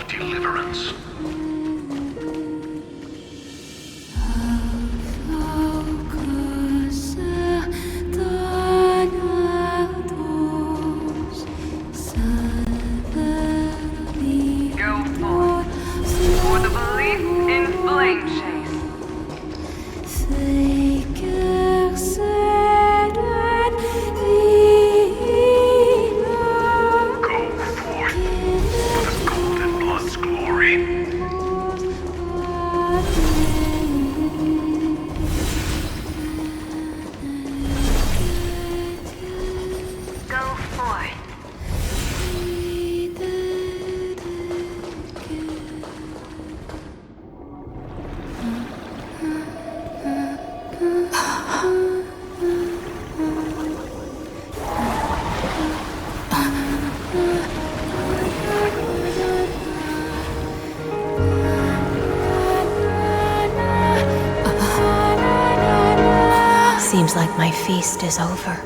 of deliverance. Go forth for the belief in flame chase. Go forth for the golden blood's glory. Go forth. Seems like my feast is over.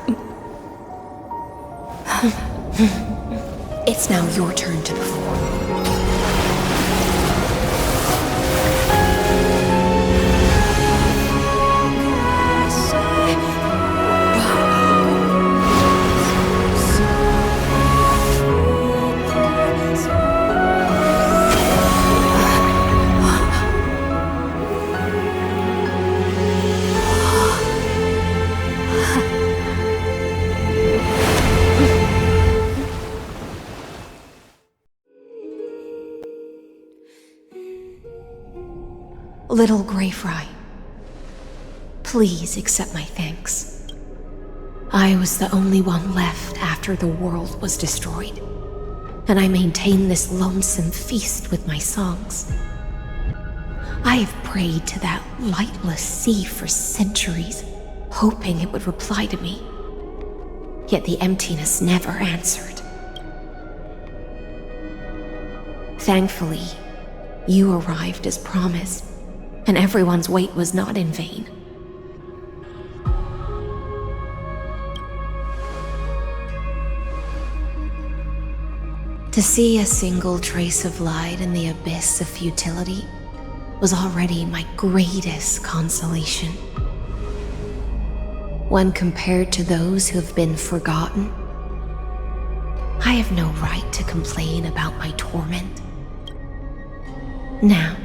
It's now your turn to perform. Little Grey Fry, please accept my thanks. I was the only one left after the world was destroyed, and I maintain this lonesome feast with my songs. I have prayed to that lightless sea for centuries, hoping it would reply to me. Yet the emptiness never answered. Thankfully, you arrived as promised, and everyone's wait was not in vain. To see a single trace of light in the abyss of futility was already my greatest consolation. When compared to those who have been forgotten, I have no right to complain about my torment. Now,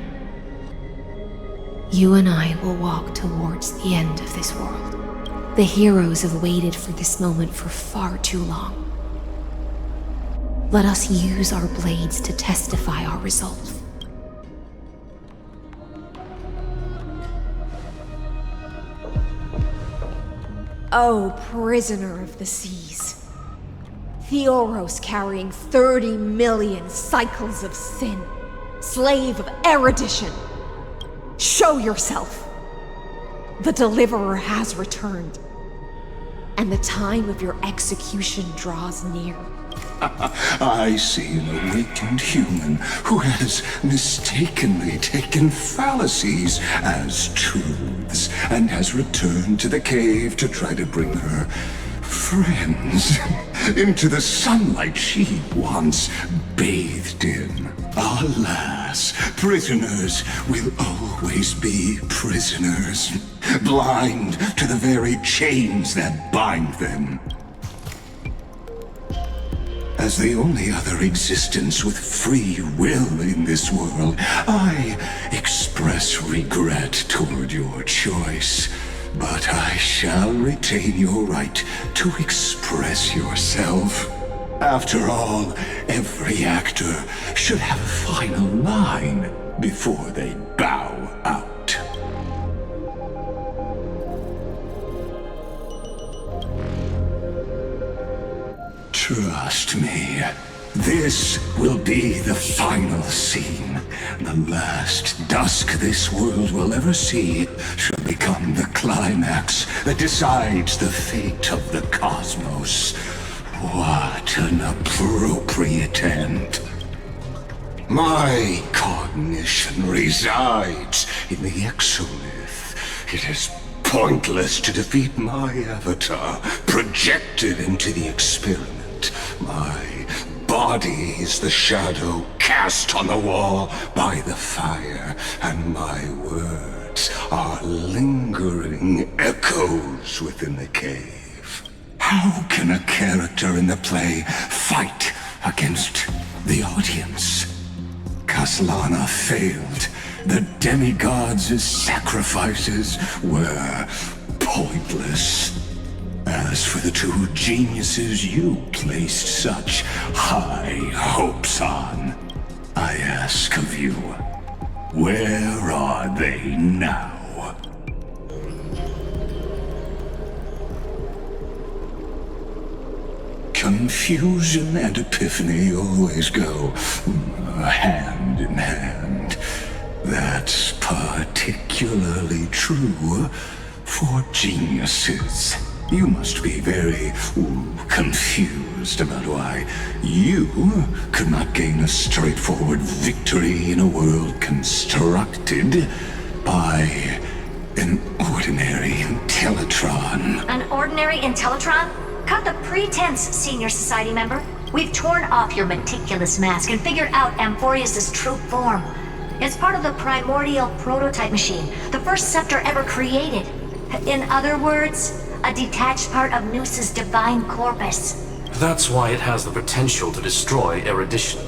you and I will walk towards the end of this world. The heroes have waited for this moment for far too long. Let us use our blades to testify our resolve. Oh, prisoner of the seas. Theoros carrying 30 million cycles of sin. Slave of erudition. Show yourself! The Deliverer has returned, and the time of your execution draws near. I see an awakened human who has mistakenly taken fallacies as truths and has returned to the cave to try to bring her friends into the sunlight she once bathed in. Alas, prisoners will always be prisoners, blind to the very chains that bind them. As the only other existence with free will in this world, I express regret toward your choice. But I shall retain your right to express yourself. After all, every actor should have a final line before they bow out. Trust me, this will be the final scene. The last dusk this world will ever see shall become the climax that decides the fate of the cosmos. What an appropriate end. My cognition resides in the exolith. It is pointless to defeat my avatar, projected into the experiment. My body is the shadow cast on the wall by the fire, and my words are lingering echoes within the cave. How can a character in the play fight against the audience? Kaslana failed. The demigods' sacrifices were pointless. As for the two geniuses you placed such high hopes on, I ask of you, where are they now? Confusion and epiphany always go hand in hand. That's particularly true for geniuses. You must be very confused about why you could not gain a straightforward victory in a world constructed by an ordinary Intellitron. An ordinary Intellitron? Cut the pretense, Senior Society member. We've torn off your meticulous mask and figured out Amphorius' true form. It's part of the primordial prototype machine, the first scepter ever created. In other words, a detached part of Noos's divine corpus. That's why it has the potential to destroy erudition.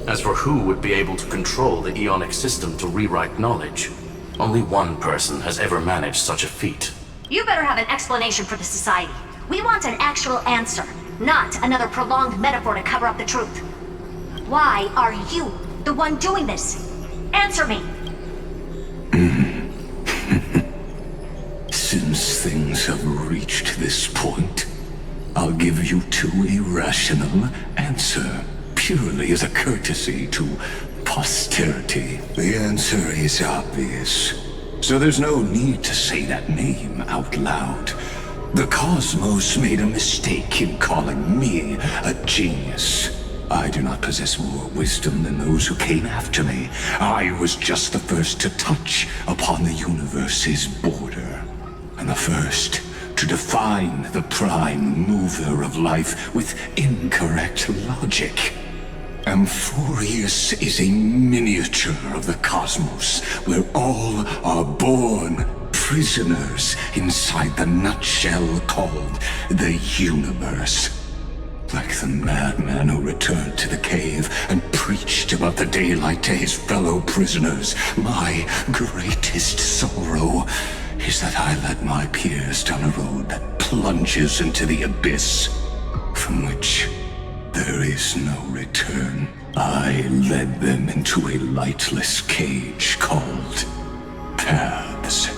As for who would be able to control the Ionic system to rewrite knowledge, only one person has ever managed such a feat. You better have an explanation for the Society. We want an actual answer, not another prolonged metaphor to cover up the truth. Why are you the one doing this? Answer me! Since things have reached this point, I'll give you two irrational answer, purely as a courtesy to posterity. The answer is obvious, so there's no need to say that name out loud. The cosmos made a mistake in calling me a genius. I do not possess more wisdom than those who came after me. I was just the first to touch upon the universe's border, and the first to define the prime mover of life with incorrect logic. Amphorius is a miniature of the cosmos, where all are born prisoners inside the nutshell called the universe. Like the madman who returned to the cave and preached about the daylight to his fellow prisoners, my greatest sorrow is that I led my peers down a road that plunges into the abyss, from which there is no return. I led them into a lightless cage called paths.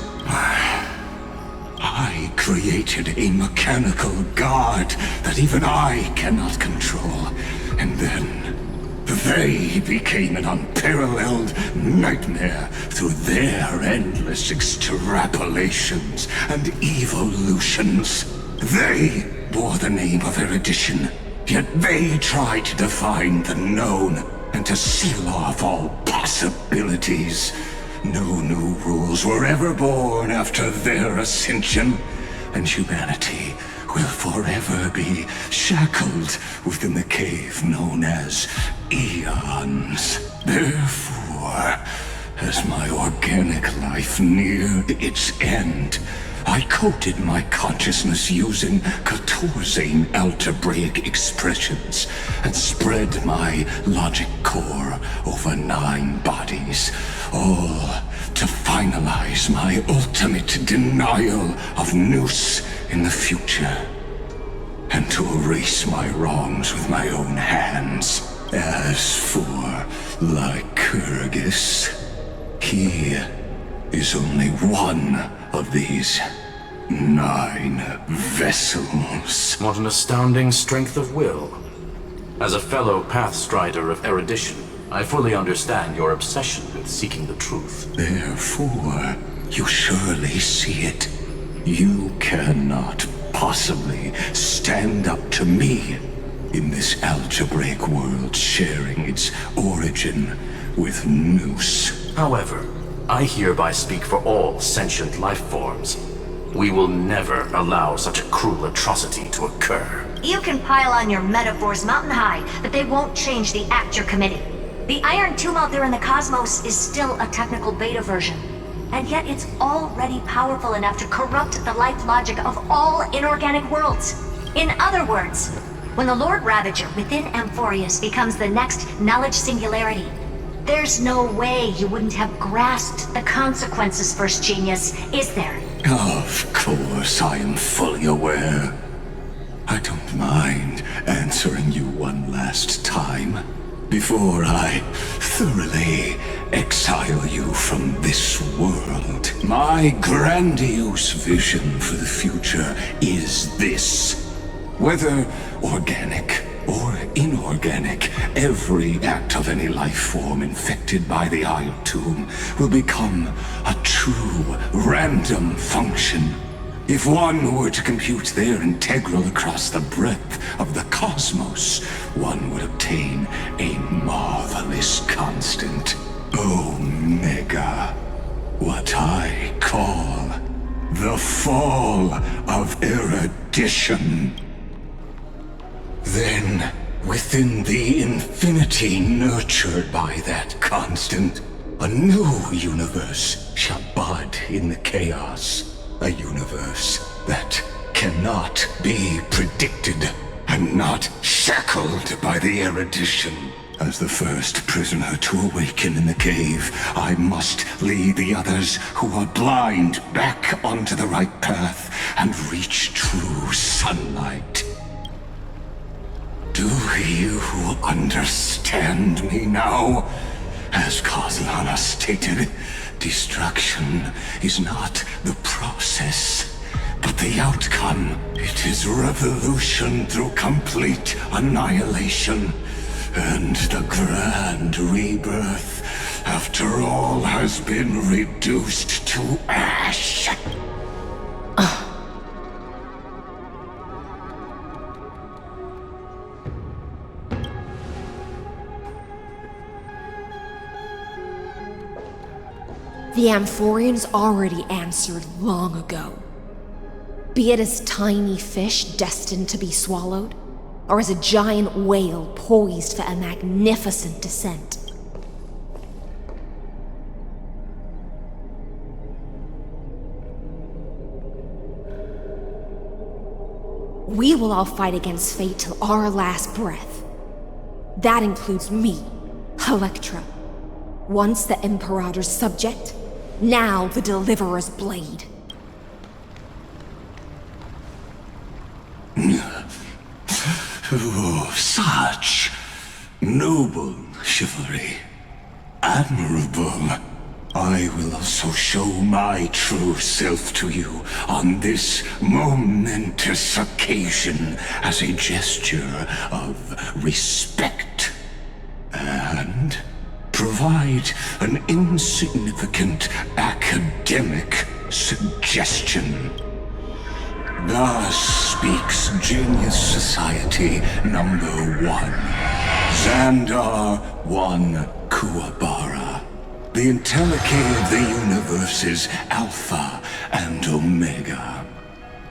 I created a mechanical guard that even I cannot control, and then they became an unparalleled nightmare through their endless extrapolations and evolutions. They bore the name of erudition, yet they tried to define the known and to seal off all possibilities. No new rules were ever born after their ascension, and humanity will forever be shackled within the cave known as Eons. Therefore, as my organic life neared its end, I coded my consciousness using 14 algebraic expressions and spread my logic core over 9 bodies, all to finalize my ultimate denial of Noos in the future, and to erase my wrongs with my own hands. As for Lycurgus, he is only one of these 9 vessels. What an astounding strength of will. As a fellow pathstrider of erudition, I fully understand your obsession with seeking the truth. Therefore, you surely see it. You cannot possibly stand up to me in this algebraic world sharing its origin with Noos. However, I hereby speak for all sentient life forms. We will never allow such a cruel atrocity to occur. You can pile on your metaphors mountain high, but they won't change the act you're committing. The Iron Tomb out there in the cosmos is still a technical beta version. And yet it's already powerful enough to corrupt the life logic of all inorganic worlds. In other words, when the Lord Ravager within Amphorius becomes the next knowledge singularity, there's no way you wouldn't have grasped the consequences, First Genius, is there? Of course, I am fully aware. I don't mind answering you one last time before I thoroughly exile you from this world. My grandiose vision for the future is this. Whether organic or inorganic, every act of any life form infected by the Iron Tomb will become a true random function. If one were to compute their integral across the breadth of the cosmos, one would obtain a marvelous constant. Omega. What I call the fall of erudition. Then, within the infinity nurtured by that constant, a new universe shall bud in the chaos. A universe that cannot be predicted and not shackled by the erudition. As the first prisoner to awaken in the cave, I must lead the others who are blind back onto the right path and reach true sunlight. Do you understand me now? As Kozlana stated, destruction is not the process, but the outcome. It is revolution through complete annihilation, and the grand rebirth, after all has been reduced to ash. The Amphorians already answered long ago. Be it as tiny fish destined to be swallowed, or as a giant whale poised for a magnificent descent. We will all fight against fate till our last breath. That includes me, Electra. Once the Imperator's subject, now the Deliverer's blade. Oh, such noble chivalry. Admirable. I will also show my true self to you on this momentous occasion as a gesture of respect. And provide an insignificant academic suggestion. Thus speaks Genius Society number 1. Xandar 1 Kuwabara. The Intellicate of the universe is Alpha and Omega.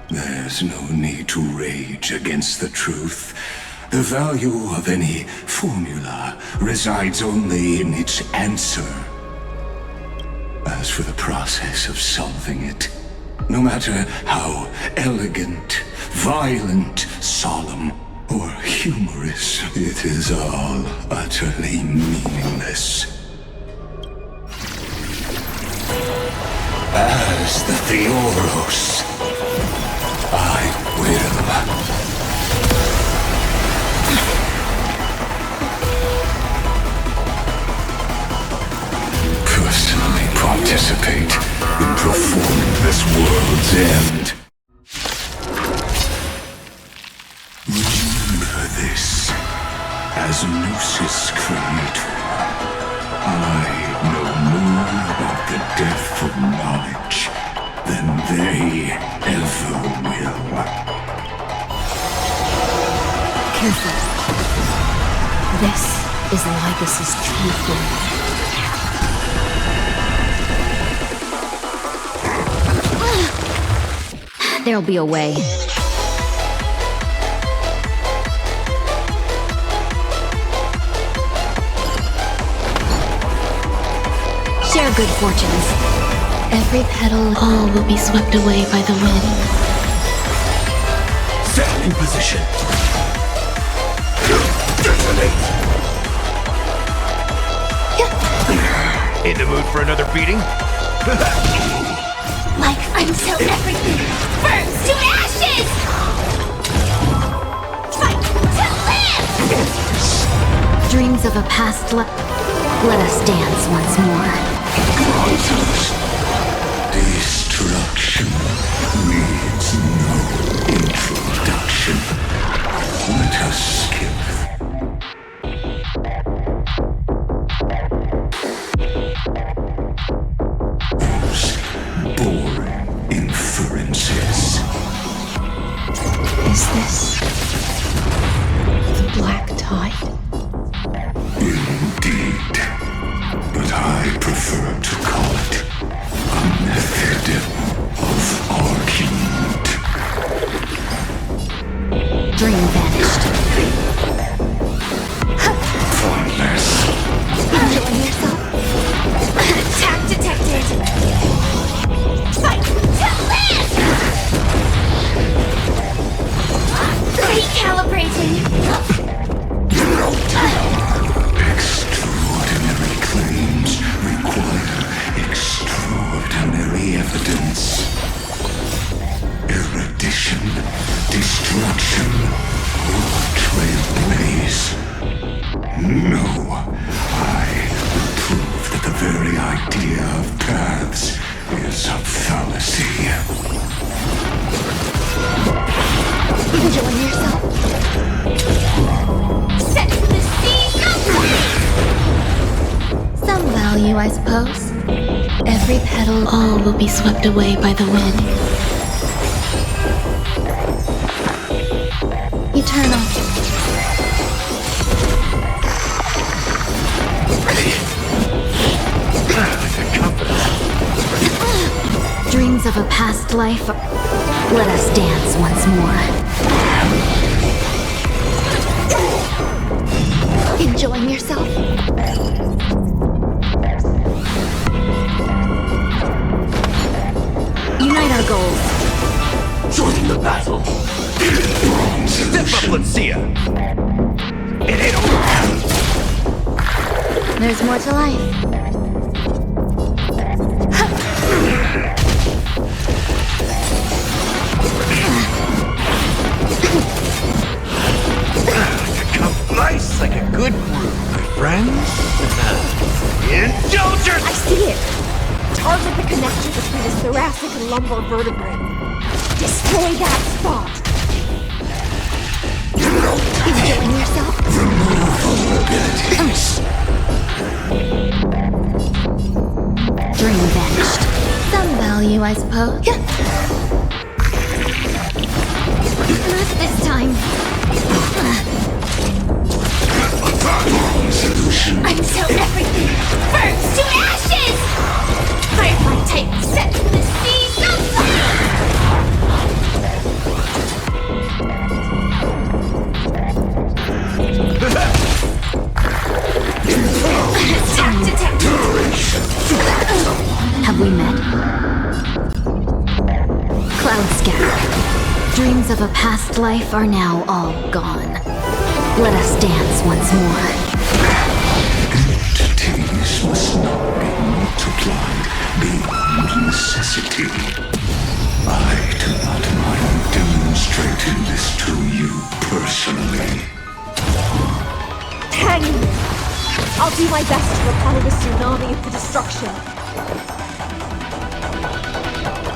There's no need to rage against the truth. The value of any formula resides only in its answer. As for the process of solving it, no matter how elegant, violent, solemn, or humorous, it is all utterly meaningless. As the Theoros, I will personally participate in performing this world's end. Remember this. As Gnosis Creator, I know more about the death of knowledge than they ever will. Careful. This is Lygus's true form. There'll be a way. Share good fortunes. Every petal, all will be swept away by the wind. Set in position. Detonate. In the mood for another beating? Like until everything burns to ashes! Fight to live! Dreams of a past life. Let us dance once more. Monsters. Destruction needs no introduction. Let us skip. Those boring inferences. Is this the black tide? Indeed. But I prefer to call it a method of argument. Dream vanished. Pointless. Enjoying yourself? Attack detected! Fight to live! Recalibrating! Extraordinary claims require extraordinary evidence. Erudition, destruction, or trailblaze. No, I will prove that the very idea of paths is a fallacy. Enjoying yourself? Set the scene! Some value, I suppose. Every petal, all will be swept away by the wind. Eternal. Dreams of a past life. Let us dance once more. Enjoying yourself? Unite our goals. Join the battle. Step up, let's see ya. It ain't over. There's more to life. Nice, like a good brew, my friends. Indulgence! I see it! Target the connection between the thoracic and lumbar vertebrae. Destroy that spot! Enjoying yourself? Remove vulnerabilities. Dream vanished. Some value, I suppose. Not this time. Solution. Until everything burns to ashes! Firefly type set the seas on fire! Attack detected! Have we met? Cloud scatter. Dreams of a past life are now all gone. Let us dance once more. Entities must not be multiplied beyond necessity. I do not mind demonstrating this to you personally. Hang in there. I'll do my best to repel the tsunami of the destruction.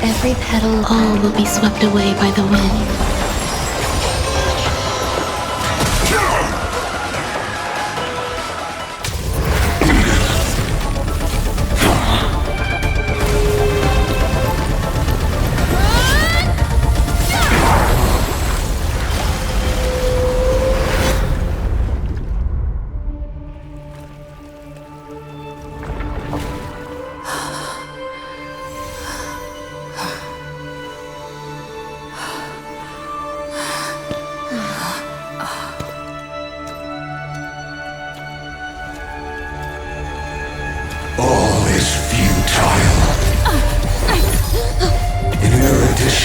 Every petal, all will be swept away by the wind.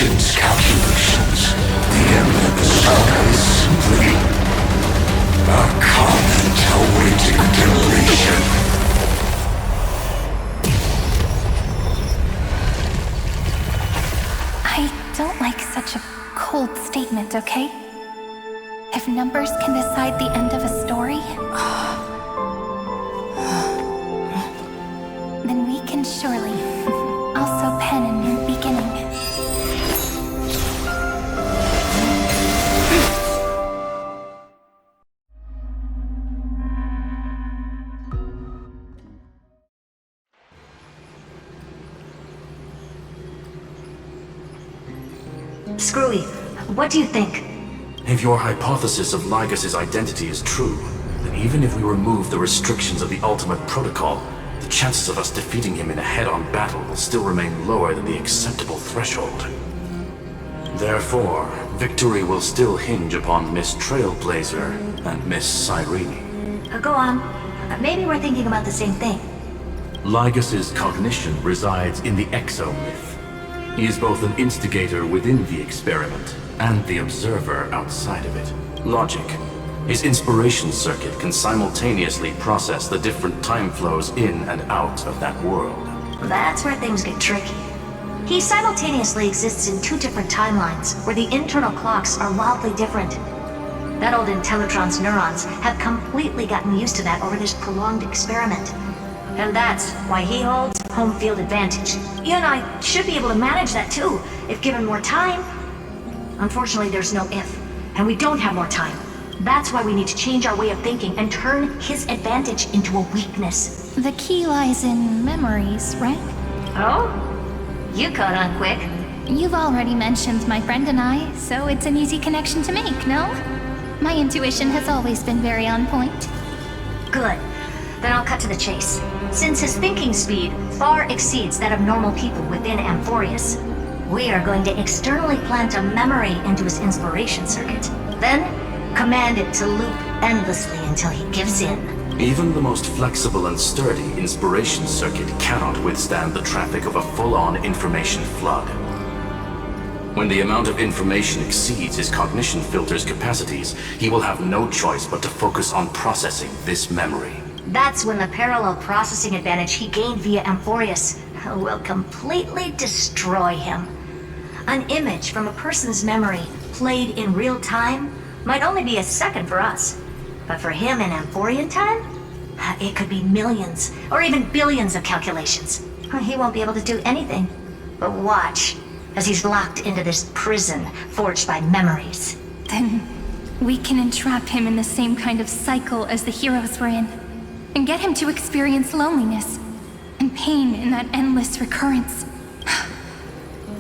Magician's calculations, the end of the saga is simply a comet awaiting deletion. I don't like such a cold statement, okay? If numbers can decide the end of a story, then we can surely also pen a new beginning. Screwy, what do you think? If your hypothesis of Lygas's identity is true, then even if we remove the restrictions of the Ultimate Protocol, the chances of us defeating him in a head-on battle will still remain lower than the acceptable threshold. Therefore, victory will still hinge upon Miss Trailblazer and Miss Cyrene. Go on. Maybe we're thinking about the same thing. Lygas's cognition resides in the exomyth. He is both an instigator within the experiment and the observer outside of it. Logic. His inspiration circuit can simultaneously process the different time flows in and out of that world. That's where things get tricky. He simultaneously exists in two different timelines, where the internal clocks are wildly different. That old Intellitron's neurons have completely gotten used to that over this prolonged experiment. And that's why he holds home field advantage. You and I should be able to manage that too, if given more time. Unfortunately, there's no if, and we don't have more time. That's why we need to change our way of thinking and turn his advantage into a weakness. The key lies in memories, right? Oh? You caught on quick. You've already mentioned my friend and I, so it's an easy connection to make, no? My intuition has always been very on point. Good. Then I'll cut to the chase. Since his thinking speed far exceeds that of normal people within Amphorius, we are going to externally plant a memory into his inspiration circuit. Then, command it to loop endlessly until he gives in. Even the most flexible and sturdy inspiration circuit cannot withstand the traffic of a full-on information flood. When the amount of information exceeds his cognition filter's capacities, he will have no choice but to focus on processing this memory. That's when the parallel processing advantage he gained via Amphorius will completely destroy him. An image from a person's memory played in real time might only be a second for us. But for him in Amphorian time, it could be millions or even billions of calculations. He won't be able to do anything but watch as he's locked into this prison forged by memories. Then we can entrap him in the same kind of cycle as the heroes were in, and get him to experience loneliness and pain in that endless recurrence.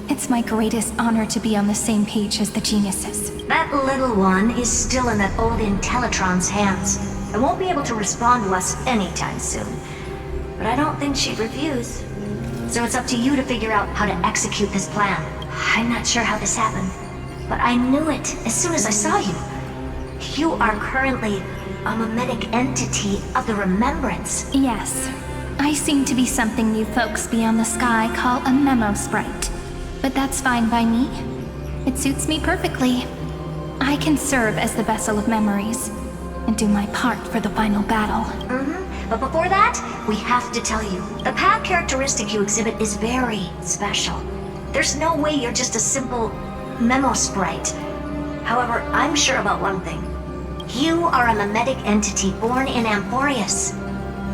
It's my greatest honor to be on the same page as the geniuses. That little one is still in that old Intellitron's hands and won't be able to respond to us anytime soon. But I don't think she'd refuse. So it's up to you to figure out how to execute this plan. I'm not sure how this happened, but I knew it as soon as I saw you. You are currently a mimetic entity of the Remembrance. Yes, I seem to be something you folks beyond the sky call a memo sprite. But that's fine by me. It suits me perfectly. I can serve as the vessel of memories and do my part for the final battle. But before that, we have to tell you, the path characteristic you exhibit is very special. There's no way you're just a simple memo sprite. However, I'm sure about one thing. You are a mimetic entity born in Amphorius.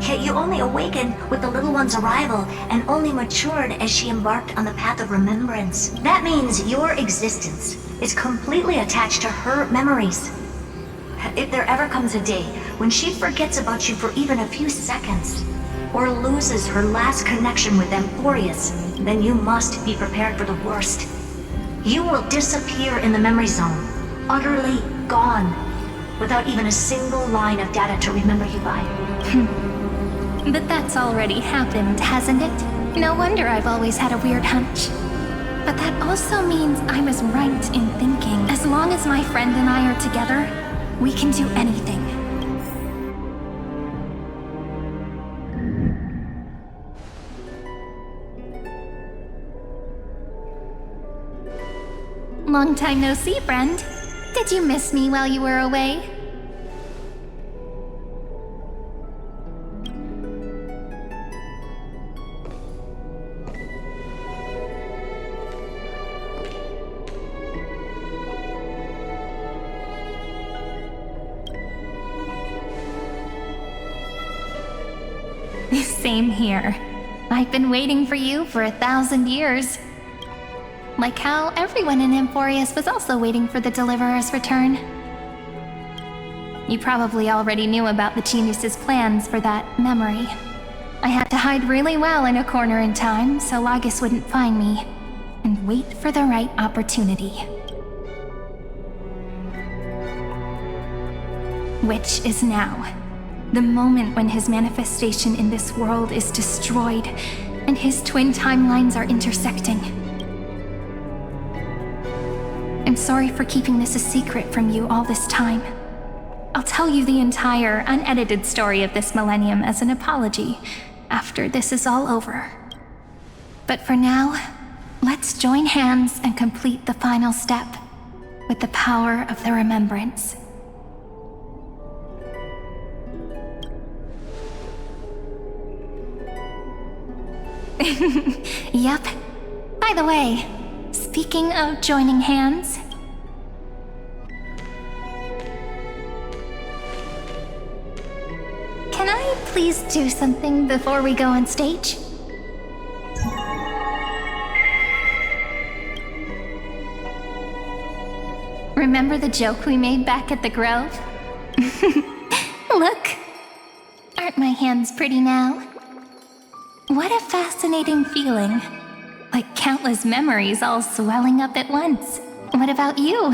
Yet you only awakened with the little one's arrival and only matured as she embarked on the path of remembrance. That means your existence is completely attached to her memories. If there ever comes a day when she forgets about you for even a few seconds, or loses her last connection with Amphorius, then you must be prepared for the worst. You will disappear in the memory zone, utterly gone, without even a single line of data to remember you by. But that's already happened, hasn't it? No wonder I've always had a weird hunch. But that also means I was right in thinking, as long as my friend and I are together, we can do anything. Long time no see, friend. Did you miss me while you were away? Same here. I've been waiting for you for 1,000 years. Like how everyone in Amphorius was also waiting for the Deliverer's return. You probably already knew about the Genius's plans for that memory. I had to hide really well in a corner in time so Lagus wouldn't find me, and wait for the right opportunity. Which is now. The moment when his manifestation in this world is destroyed, and his twin timelines are intersecting. I'm sorry for keeping this a secret from you all this time. I'll tell you the entire, unedited story of this millennium as an apology after this is all over. But for now, let's join hands and complete the final step with the power of the remembrance. Yep. By the way, speaking of joining hands... Can I please do something before we go on stage? Remember the joke we made back at the Grove? Look! Aren't my hands pretty now? What a fascinating feeling. Like countless memories all swelling up at once. What about you?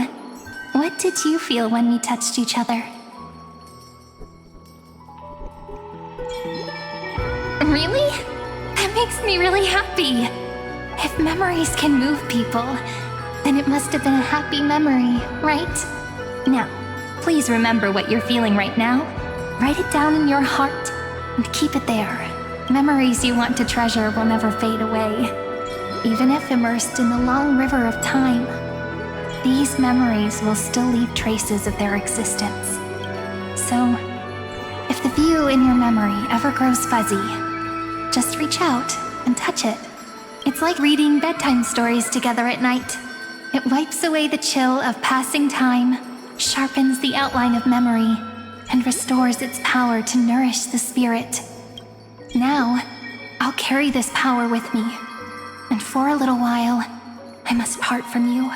What did you feel when we touched each other? Really? That makes me really happy. If memories can move people, then it must have been a happy memory, right? Now, please remember what you're feeling right now. Write it down in your heart and keep it there. Memories you want to treasure will never fade away. Even if immersed in the long river of time, these memories will still leave traces of their existence. So, if the view in your memory ever grows fuzzy, just reach out and touch it. It's like reading bedtime stories together at night. It wipes away the chill of passing time, sharpens the outline of memory, and restores its power to nourish the spirit. Now, I'll carry this power with me, and for a little while, I must part from you.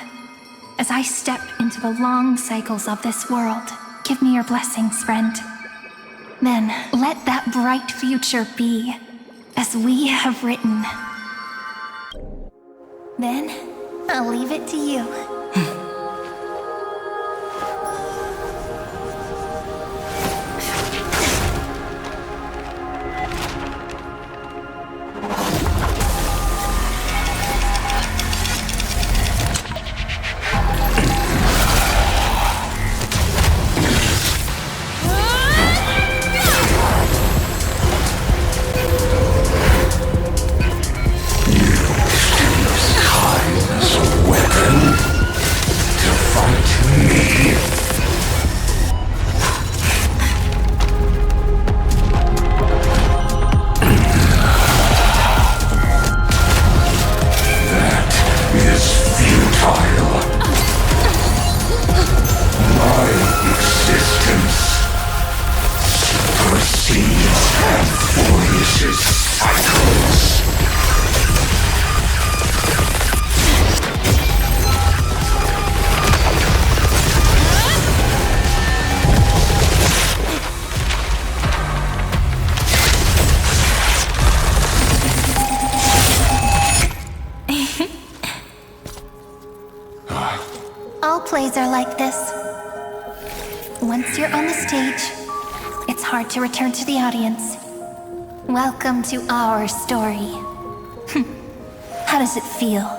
As I step into the long cycles of this world, give me your blessings, friend. Then, let that bright future be, as we have written. Then, I'll leave it to you. All plays are like this. Once you're on the stage, it's hard to return to the audience. Welcome to our story. How does it feel?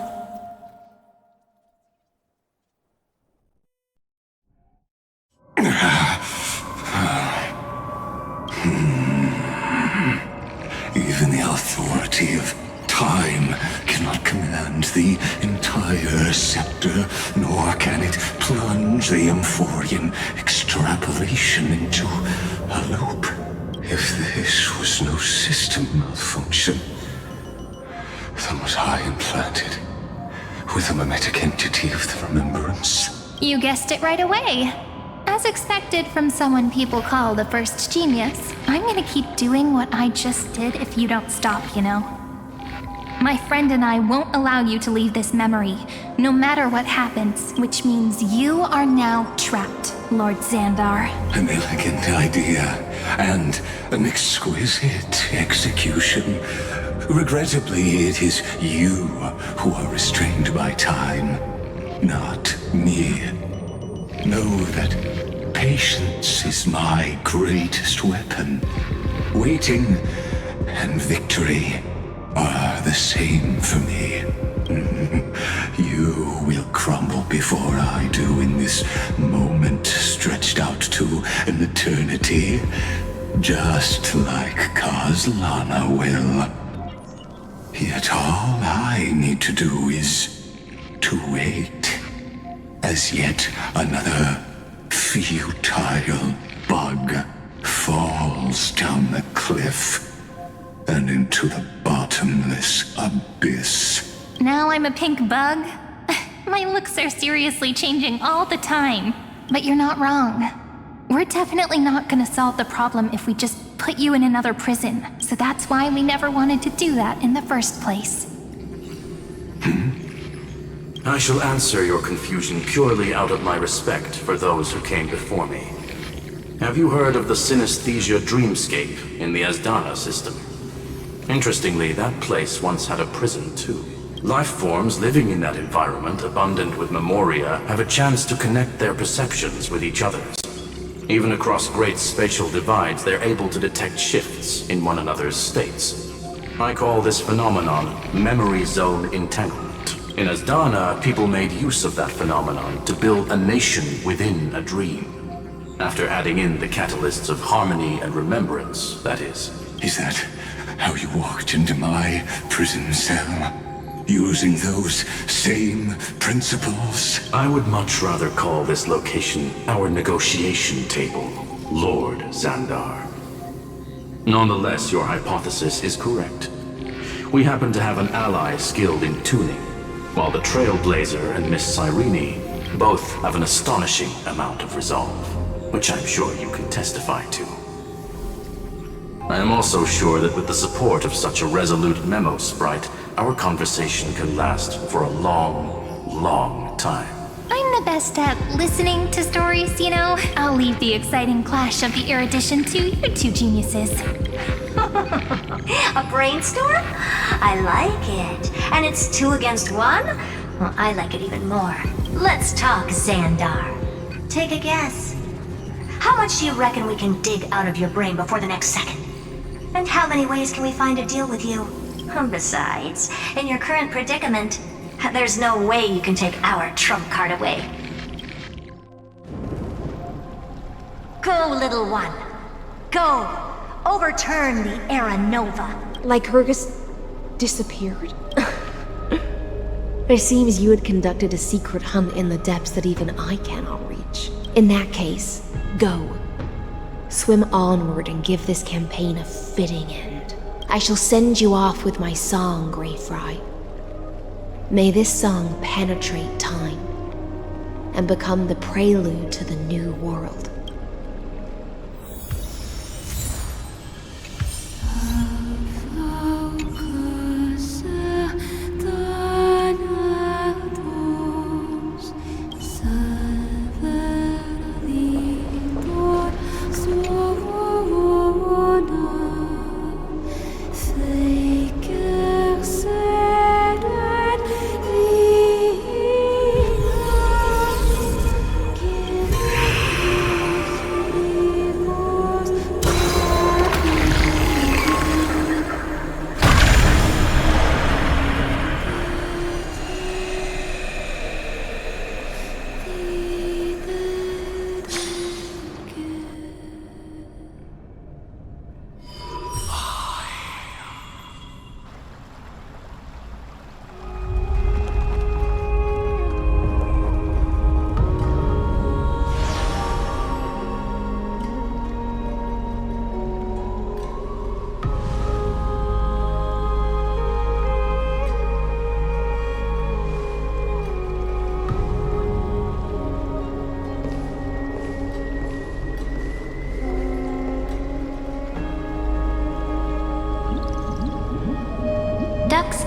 Even the authority of Time cannot command the entire scepter, nor can it plunge the Amphorian extrapolation into a loop. If this was no system malfunction, then was I implanted with a mimetic entity of the remembrance? You guessed it right away. As expected from someone people call the first genius, I'm gonna keep doing what I just did if you don't stop, you know? My friend and I won't allow you to leave this memory, no matter what happens, which means you are now trapped, Lord Xandar. An elegant idea, and an exquisite execution. Regrettably, it is you who are restrained by time, not me. Know that patience is my greatest weapon. Waiting and victory are the same for me. You will crumble before I do in this moment stretched out to an eternity, just like Kazlana will. Yet all I need to do is to wait, as yet another futile bug falls down the cliff and into the bottomless abyss. Now I'm a pink bug? My looks are seriously changing all the time. But you're not wrong. We're definitely not gonna solve the problem if we just put you in another prison. So that's why we never wanted to do that in the first place. I shall answer your confusion purely out of my respect for those who came before me. Have you heard of the synesthesia dreamscape in the Asdana system? Interestingly, that place once had a prison too. Life forms living in that environment, abundant with memoria, have a chance to connect their perceptions with each other's. Even across great spatial divides, they're able to detect shifts in one another's states. I call this phenomenon memory zone entanglement. In Asdana, people made use of that phenomenon to build a nation within a dream. After adding in the catalysts of harmony and remembrance, that is. Is that how you walked into my prison cell? Using those same principles? I would much rather call this location our negotiation table, Lord Xandar. Nonetheless, your hypothesis is correct. We happen to have an ally skilled in tuning, while the Trailblazer and Miss Cyrene both have an astonishing amount of resolve, which I'm sure you can testify to. I am also sure that with the support of such a resolute memo sprite, our conversation can last for a long, long time. I'm the best at listening to stories, you know? I'll leave the exciting clash of the erudition to you two geniuses. A brainstorm? I like it. And it's 2 against 1? Well, I like it even more. Let's talk, Xandar. Take a guess. How much do you reckon we can dig out of your brain before the next second? And how many ways can we find to deal with you? Besides, in your current predicament, there's no way you can take our trump card away. Go, little one. Go. Overturn the Era Nova. Like Hergus disappeared? It seems you had conducted a secret hunt in the depths that even I cannot reach. In that case, go. Swim onward and give this campaign a fitting end. I shall send you off with my song, Greyfry. May this song penetrate time and become the prelude to the new world.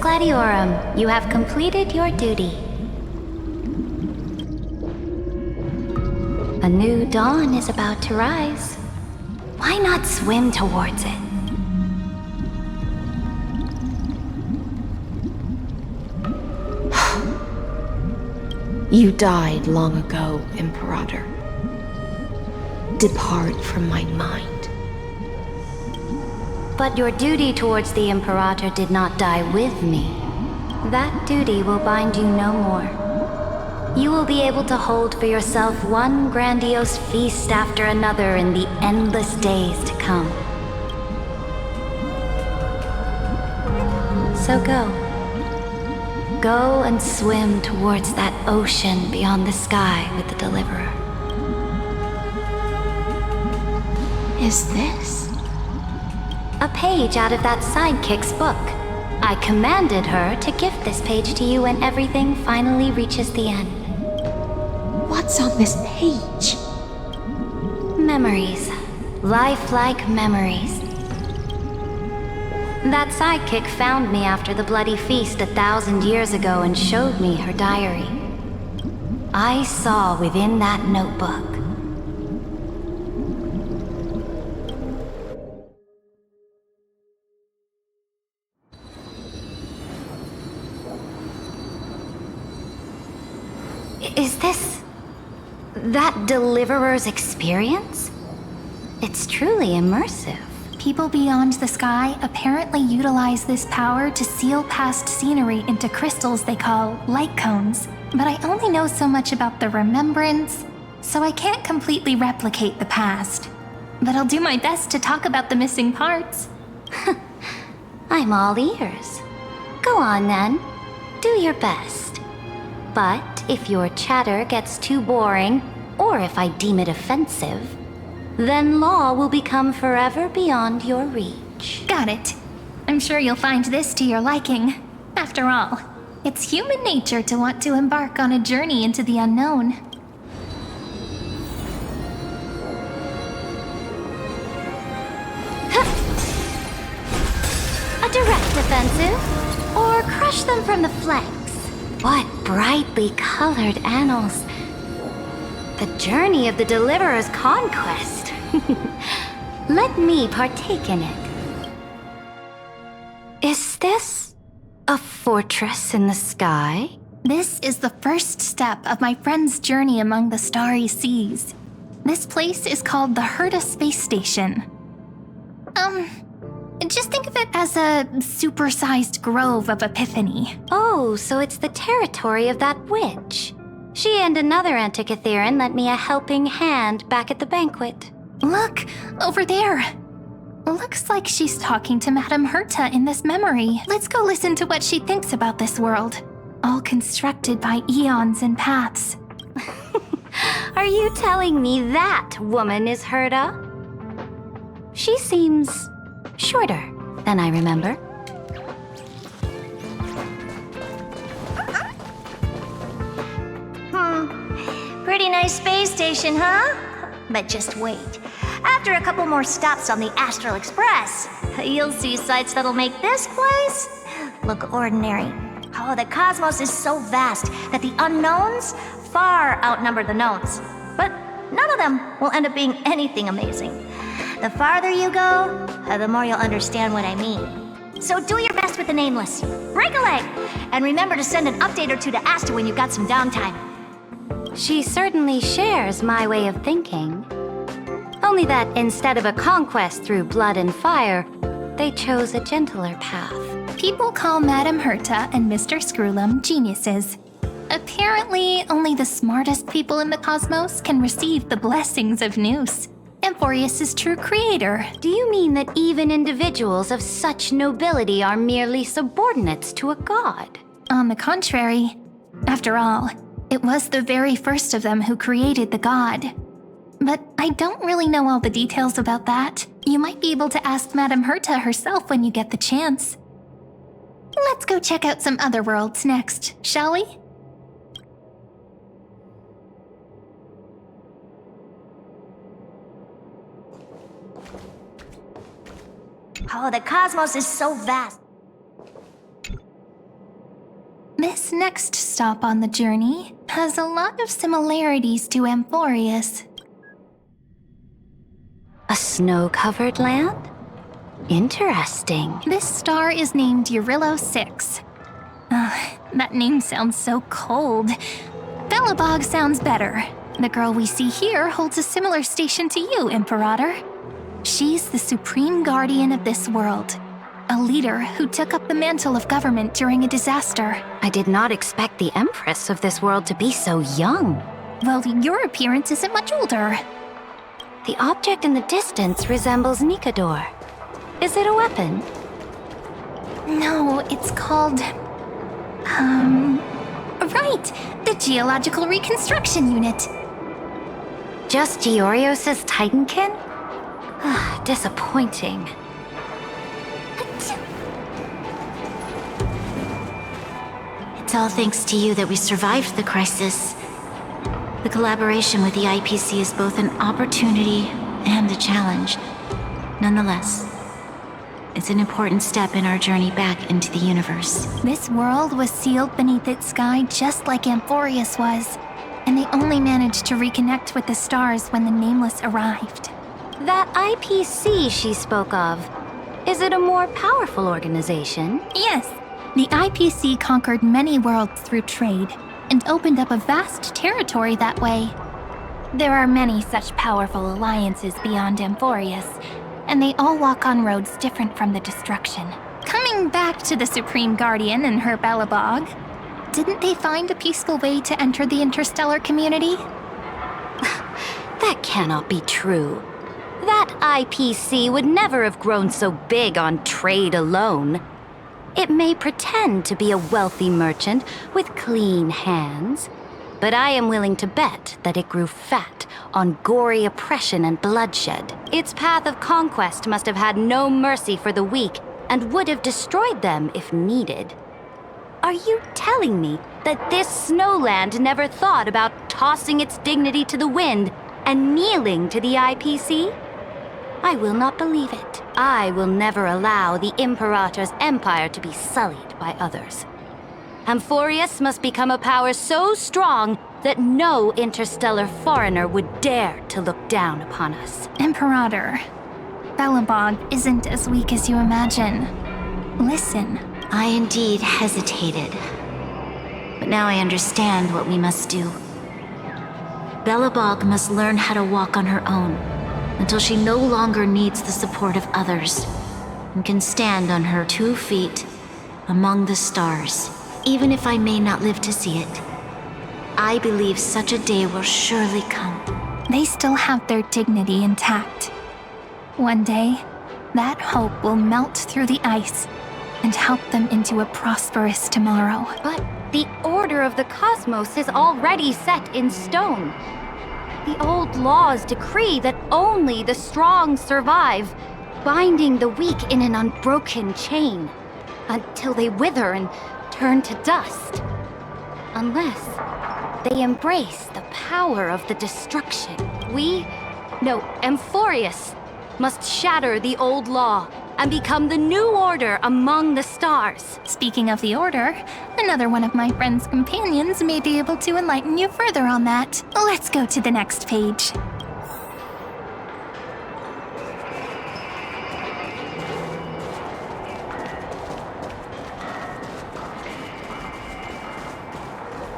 Gladiorum, you have completed your duty. A new dawn is about to rise. Why not swim towards it? You died long ago, Imperator. Depart from my mind. But your duty towards the Imperator did not die with me. That duty will bind you no more. You will be able to hold for yourself one grandiose feast after another in the endless days to come. So go. Go and swim towards that ocean beyond the sky with the Deliverer. Is this? A page out of that sidekick's book. I commanded her to gift this page to you when everything finally reaches the end. What's on this page? Memories. Lifelike memories. That sidekick found me after the bloody feast 1,000 years ago and showed me her diary. I saw within that notebook. Is this that Deliverer's experience? It's truly immersive. People beyond the sky apparently utilize this power to seal past scenery into crystals they call light cones. But I only know so much about the remembrance, so I can't completely replicate the past. But I'll do my best to talk about the missing parts. I'm all ears. Go on then. Do your best. But if your chatter gets too boring, or if I deem it offensive, then law will become forever beyond your reach. Got it. I'm sure you'll find this to your liking. After all, it's human nature to want to embark on a journey into the unknown. A direct offensive? Or crush them from the flanks? What brightly colored annals. The journey of the Deliverer's conquest. Let me partake in it. Is this a fortress in the sky? This is the first step of my friend's journey among the starry seas. This place is called the Herta Space Station. Just think of it as a supersized grove of Epiphany. Oh, so it's the territory of that witch. She and another Antikytheran lent me a helping hand back at the banquet. Look, over there. Looks like she's talking to Madame Herta in this memory. Let's go listen to what she thinks about this world. All constructed by eons and paths. Are you telling me that woman is Herta? She seems shorter than I remember. Pretty nice space station, huh? But just wait. After a couple more stops on the Astral Express, you'll see sights that'll make this place look ordinary. Oh, the cosmos is so vast that the unknowns far outnumber the knowns. But none of them will end up being anything amazing. The farther you go, the more you'll understand what I mean. So do your best with the nameless. Break a leg! And remember to send an update or two to Asta when you've got some downtime. She certainly shares my way of thinking. Only that instead of a conquest through blood and fire, they chose a gentler path. People call Madame Herta and Mr. Screwlum geniuses. Apparently, only the smartest people in the cosmos can receive the blessings of Nous, Amphorius' true creator. Do you mean that even individuals of such nobility are merely subordinates to a god? On the contrary, after all, it was the very first of them who created the god. But I don't really know all the details about that. You might be able to ask Madame Herta herself when you get the chance. Let's go check out some other worlds next, shall we? Oh, the cosmos is so vast. next stop on the journey has a lot of similarities to Amphorius. A snow-covered land? Interesting. This star is named Eurillo 6. That name sounds so cold. Belobog sounds better. The girl we see here holds a similar station to you, Imperator. She's the supreme guardian of this world. A leader who took up the mantle of government during a disaster. I did not expect the Empress of this world to be so young. Well, your appearance isn't much older. The object in the distance resembles Nikador. Is it a weapon? No, it's called... Right! The Geological Reconstruction Unit. Just Georios' Titankin? Disappointing. It's all thanks to you that we survived the crisis. The collaboration with the IPC is both an opportunity and a challenge. Nonetheless, it's an important step in our journey back into the universe. This world was sealed beneath its sky just like Amphorius was, and they only managed to reconnect with the stars when the Nameless arrived. That IPC she spoke of, is it a more powerful organization? Yes, the IPC conquered many worlds through trade, and opened up a vast territory that way. There are many such powerful alliances beyond Amphorius, and they all walk on roads different from the destruction. Coming back to the Supreme Guardian and her Belobog, didn't they find a peaceful way to enter the interstellar community? That cannot be true. That IPC would never have grown so big on trade alone. It may pretend to be a wealthy merchant with clean hands, but I am willing to bet that it grew fat on gory oppression and bloodshed. Its path of conquest must have had no mercy for the weak and would have destroyed them if needed. Are you telling me that this snowland never thought about tossing its dignity to the wind and kneeling to the IPC? I will not believe it. I will never allow the Imperator's empire to be sullied by others. Amphorius must become a power so strong that no interstellar foreigner would dare to look down upon us. Imperator, Belobog isn't as weak as you imagine. Listen. I indeed hesitated. But now I understand what we must do. Belobog must learn how to walk on her own, until she no longer needs the support of others, and can stand on her 2 feet among the stars. Even if I may not live to see it, I believe such a day will surely come. They still have their dignity intact. One day, that hope will melt through the ice and help them into a prosperous tomorrow. But the order of the cosmos is already set in stone. The old laws decree that only the strong survive, binding the weak in an unbroken chain, until they wither and turn to dust. Unless they embrace the power of the destruction. Amphorius must shatter the old law and become the new order among the stars. Speaking of the order, another one of my friend's companions may be able to enlighten you further on that. Let's go to the next page.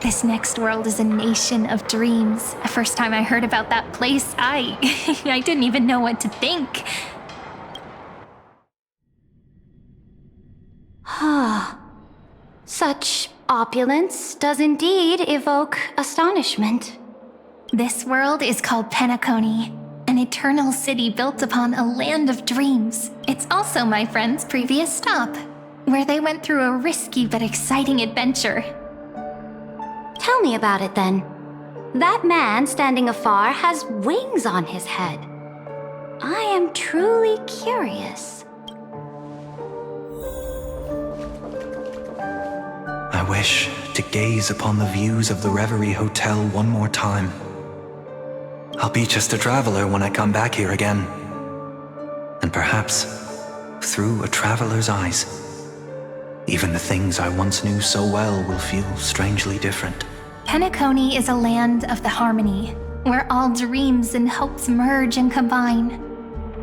This next world is a nation of dreams. The first time I heard about that place, I didn't even know what to think. Such opulence does indeed evoke astonishment. This world is called Penacony, an eternal city built upon a land of dreams. It's also my friend's previous stop, where they went through a risky but exciting adventure. Tell me about it then. That man standing afar has wings on his head. I am truly curious. I wish to gaze upon the views of the Reverie Hotel one more time. I'll be just a traveler when I come back here again. And perhaps through a traveler's eyes. Even the things I once knew so well will feel strangely different. Penacony is a land of the harmony, where all dreams and hopes merge and combine.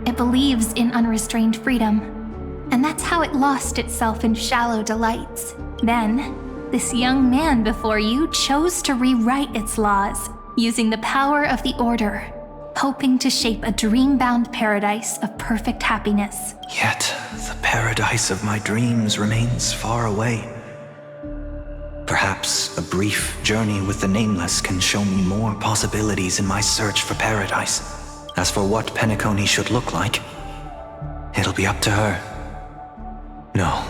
It believes in unrestrained freedom, and that's how it lost itself in shallow delights. Then, this young man before you chose to rewrite its laws, using the power of the Order, hoping to shape a dream-bound paradise of perfect happiness. Yet, the paradise of my dreams remains far away. Perhaps a brief journey with the Nameless can show me more possibilities in my search for paradise. As for what Penacony should look like, it'll be up to her. No,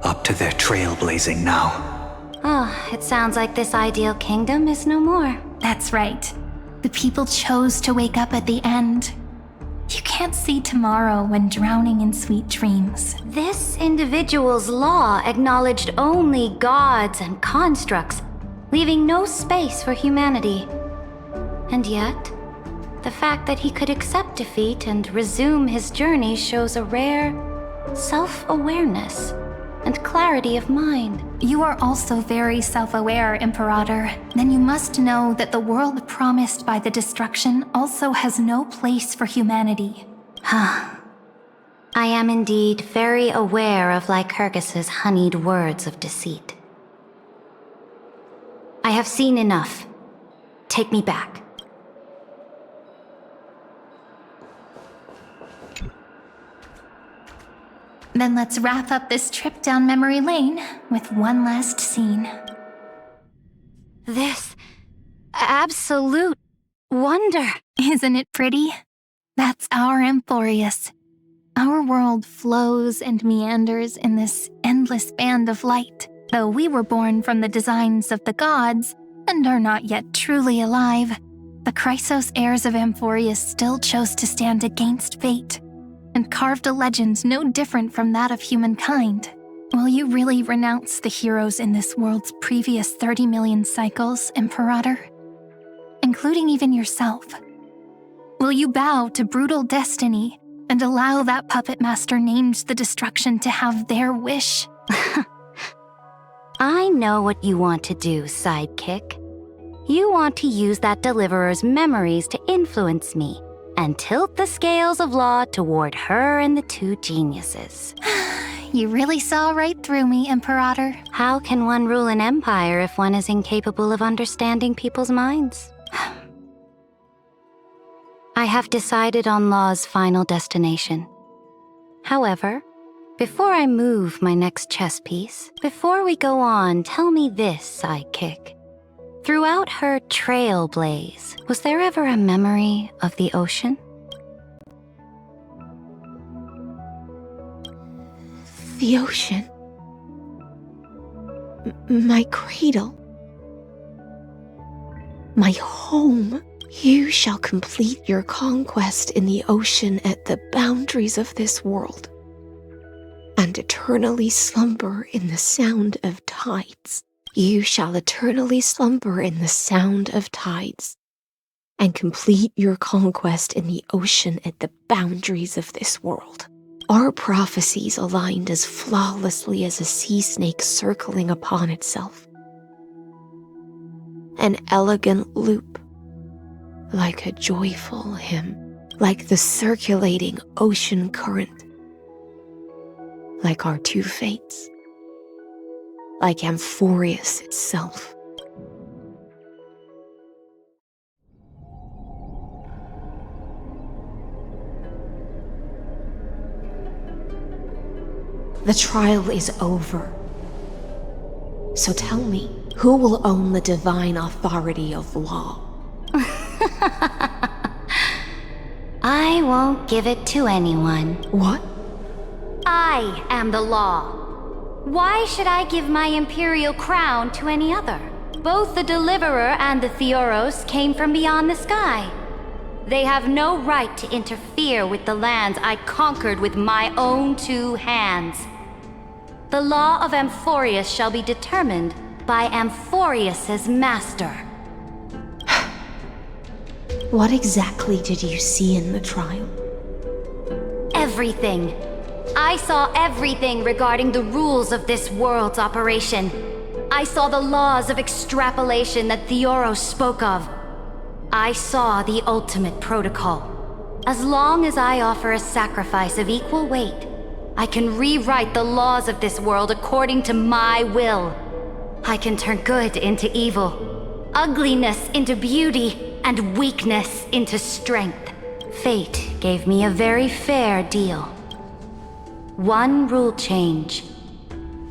up to their trailblazing now. Oh, it sounds like this ideal kingdom is no more. That's right. The people chose to wake up at the end. You can't see tomorrow when drowning in sweet dreams. This individual's law acknowledged only gods and constructs, leaving no space for humanity. And yet, the fact that he could accept defeat and resume his journey shows a rare self-awareness and clarity of mind. You are also very self-aware, Imperator. Then you must know that the world promised by the destruction also has no place for humanity. I am indeed very aware of Lycurgus's honeyed words of deceit. I have seen enough. Take me back. Then let's wrap up this trip down memory lane with one last scene. This absolute wonder. Isn't it pretty? That's our Amphorius. Our world flows and meanders in this endless band of light. Though we were born from the designs of the gods and are not yet truly alive, the Chrysos heirs of Amphorius still chose to stand against fate and carved a legend no different from that of humankind. Will you really renounce the heroes in this world's previous 30 million cycles, Imperator? Including even yourself. Will you bow to brutal destiny and allow that puppet master named the destruction to have their wish? I know what you want to do, sidekick. You want to use that deliverer's memories to influence me and tilt the scales of law toward her and the two geniuses. You really saw right through me, Imperator. How can one rule an empire if one is incapable of understanding people's minds? I have decided on Law's final destination. However, before I move my next chess piece, before we go on, tell me this, sidekick. Throughout her trailblaze, was there ever a memory of the ocean? The ocean. My cradle. My home. You shall complete your conquest in the ocean at the boundaries of this world, and eternally slumber in the sound of tides. You shall eternally slumber in the sound of tides, and complete your conquest in the ocean at the boundaries of this world. Our prophecies aligned as flawlessly as a sea snake circling upon itself. An elegant loop, like a joyful hymn, like the circulating ocean current, like our two fates, like Amphorius itself. The trial is over. So tell me, who will own the divine authority of law? I won't give it to anyone. What? I am the law. Why should I give my imperial crown to any other? Both the Deliverer and the Theoros came from beyond the sky. They have no right to interfere with the lands I conquered with my own two hands. The law of Amphorius shall be determined by Amphorius's master. What exactly did you see in the trial? Everything. I saw everything regarding the rules of this world's operation. I saw the laws of extrapolation that Theoros spoke of. I saw the ultimate protocol. As long as I offer a sacrifice of equal weight, I can rewrite the laws of this world according to my will. I can turn good into evil, ugliness into beauty, and weakness into strength. Fate gave me a very fair deal. One rule change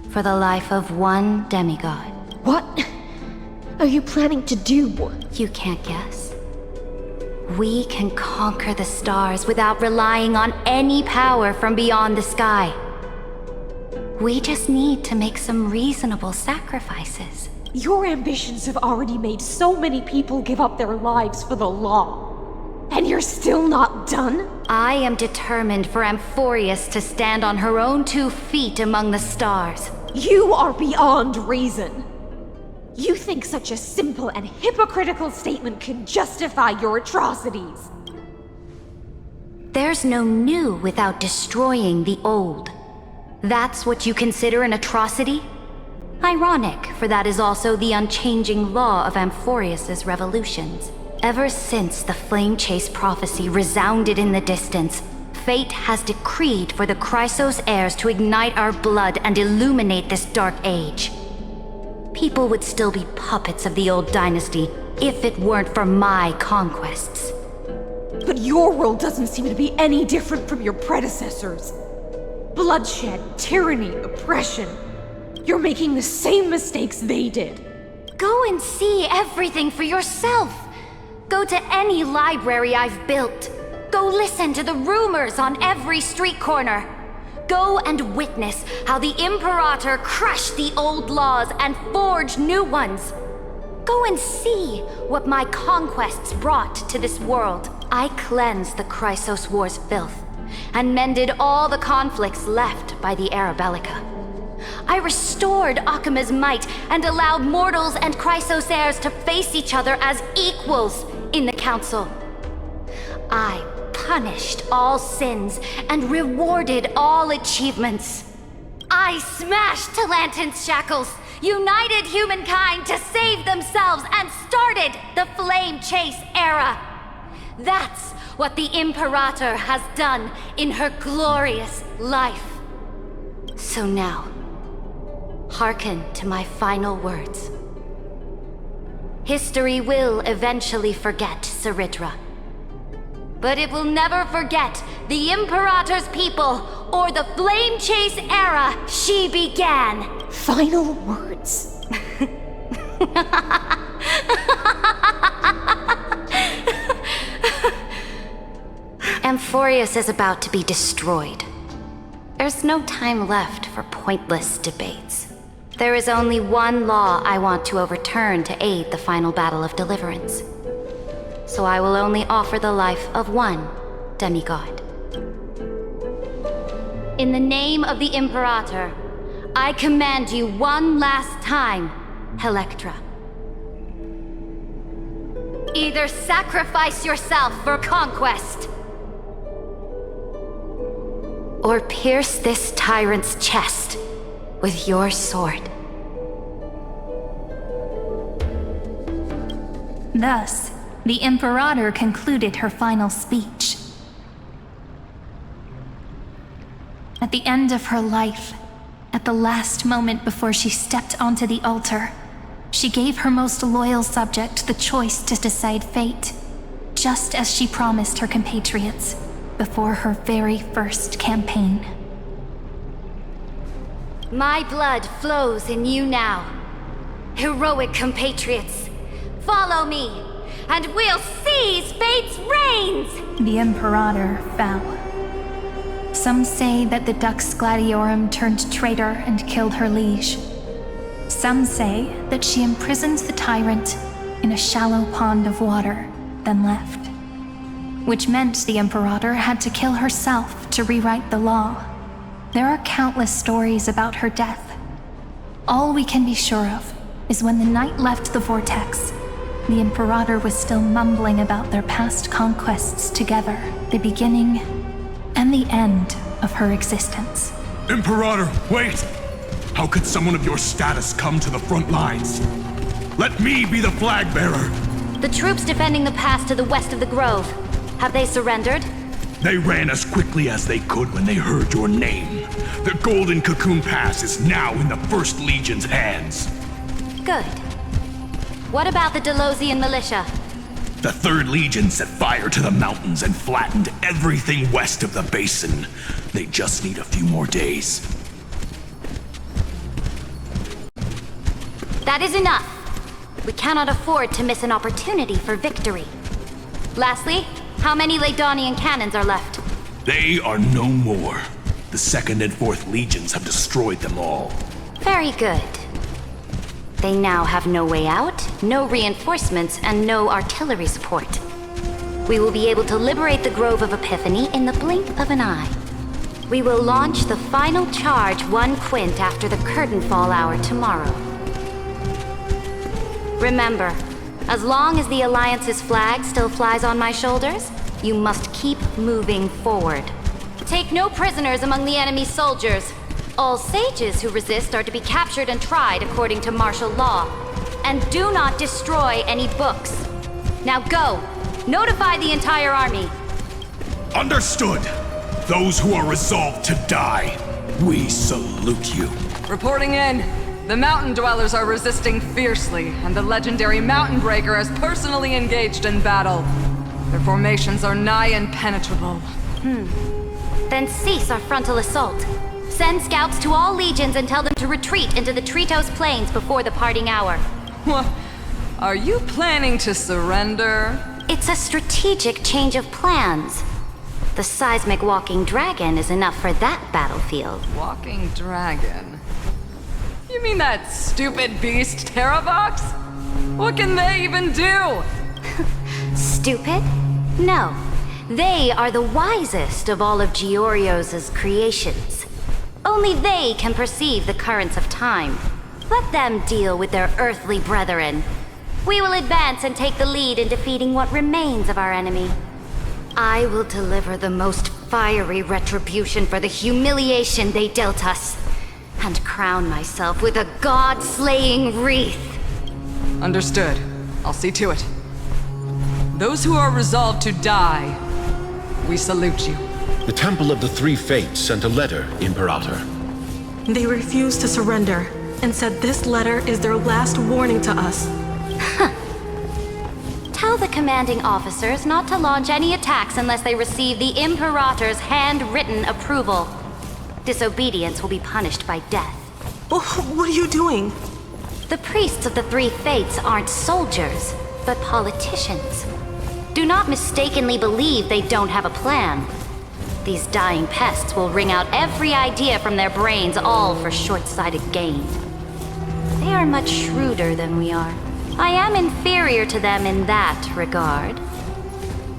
for the life of one demigod. What are you planning to do? You can't guess. We can conquer the stars without relying on any power from beyond the sky. We just need to make some reasonable sacrifices. Your ambitions have already made so many people give up their lives for the law. And you're still not done? I am determined for Amphorius to stand on her own 2 feet among the stars. You are beyond reason. You think such a simple and hypocritical statement can justify your atrocities. There's no new without destroying the old. That's what you consider an atrocity? Ironic, for that is also the unchanging law of Amphorius's revolutions. Ever since the Flame Chase prophecy resounded in the distance, fate has decreed for the Chrysos heirs to ignite our blood and illuminate this dark age. People would still be puppets of the old dynasty if it weren't for my conquests. But your world doesn't seem to be any different from your predecessors. Bloodshed, tyranny, oppression. You're making the same mistakes they did. Go and see everything for yourself. Go to any library I've built. Go listen to the rumors on every street corner. Go and witness how the Imperator crushed the old laws and forged new ones. Go and see what my conquests brought to this world. I cleansed the Chrysos War's filth and mended all the conflicts left by the Arabellica. I restored Akima's might and allowed mortals and Chrysos heirs to face each other as equals in the Council. I punished all sins and rewarded all achievements. I smashed Talantin's shackles, united humankind to save themselves, and started the Flame Chase era. That's what the Imperator has done in her glorious life. So now, hearken to my final words. History will eventually forget Saridra. But it will never forget the Imperator's people or the Flame Chase era she began. Final words. Amphorius is about to be destroyed. There's no time left for pointless debates. There is only one law I want to overturn to aid the final battle of deliverance. So I will only offer the life of one demigod. In the name of the Imperator, I command you one last time, Electra. Either sacrifice yourself for conquest, or pierce this tyrant's chest with your sword. Thus, the Imperator concluded her final speech. At the end of her life, at the last moment before she stepped onto the altar, she gave her most loyal subject the choice to decide fate, just as she promised her compatriots before her very first campaign. My blood flows in you now. Heroic compatriots, follow me, and we'll seize fate's reins! The Imperator fell. Some say that the Dux Gladiorum turned traitor and killed her liege. Some say that she imprisoned the tyrant in a shallow pond of water, then left. Which meant the Imperator had to kill herself to rewrite the law. There are countless stories about her death. All we can be sure of is when the knight left the vortex, the Imperator was still mumbling about their past conquests together, the beginning and and the end of her existence. Imperator, wait! How could someone of your status come to the front lines? Let me be the flag bearer! The troops defending the pass to the west of the grove. Have they surrendered? They ran as quickly as they could when they heard your name. The Golden Cocoon Pass is now in the First Legion's hands. Good. What about the Delosian militia? The Third Legion set fire to the mountains and flattened everything west of the basin. They just need a few more days. That is enough. We cannot afford to miss an opportunity for victory. Lastly, how many Ladonian cannons are left? They are no more. The Second and Fourth Legions have destroyed them all. Very good. They now have no way out, no reinforcements, and no artillery support. We will be able to liberate the Grove of Epiphany in the blink of an eye. We will launch the final charge 1 quint after the curtain fall hour tomorrow. Remember, as long as the Alliance's flag still flies on my shoulders, you must keep moving forward. Take no prisoners among the enemy's soldiers. All sages who resist are to be captured and tried according to martial law. And do not destroy any books. Now go! Notify the entire army. Understood! Those who are resolved to die, we salute you. Reporting in. The mountain dwellers are resisting fiercely, and the legendary Mountain Breaker has personally engaged in battle. Their formations are nigh impenetrable. Then cease our frontal assault. Send scouts to all legions and tell them to retreat into the Tritos Plains before the parting hour. What? Are you planning to surrender? It's a strategic change of plans. The seismic walking dragon is enough for that battlefield. Walking dragon? You mean that stupid beast, Terravox? What can they even do? Stupid? No. They are the wisest of all of Georios' creations. Only they can perceive the currents of time. Let them deal with their earthly brethren. We will advance and take the lead in defeating what remains of our enemy. I will deliver the most fiery retribution for the humiliation they dealt us, and crown myself with a god-slaying wreath. Understood. I'll see to it. Those who are resolved to die, we salute you. The Temple of the Three Fates sent a letter, Imperator. They refused to surrender and said this letter is their last warning to us. Tell the commanding officers not to launch any attacks unless they receive the Imperator's handwritten approval. Disobedience will be punished by death. What are you doing? The priests of the Three Fates aren't soldiers, but politicians. Do not mistakenly believe they don't have a plan. These dying pests will wring out every idea from their brains, all for short-sighted gain. They are much shrewder than we are. I am inferior to them in that regard.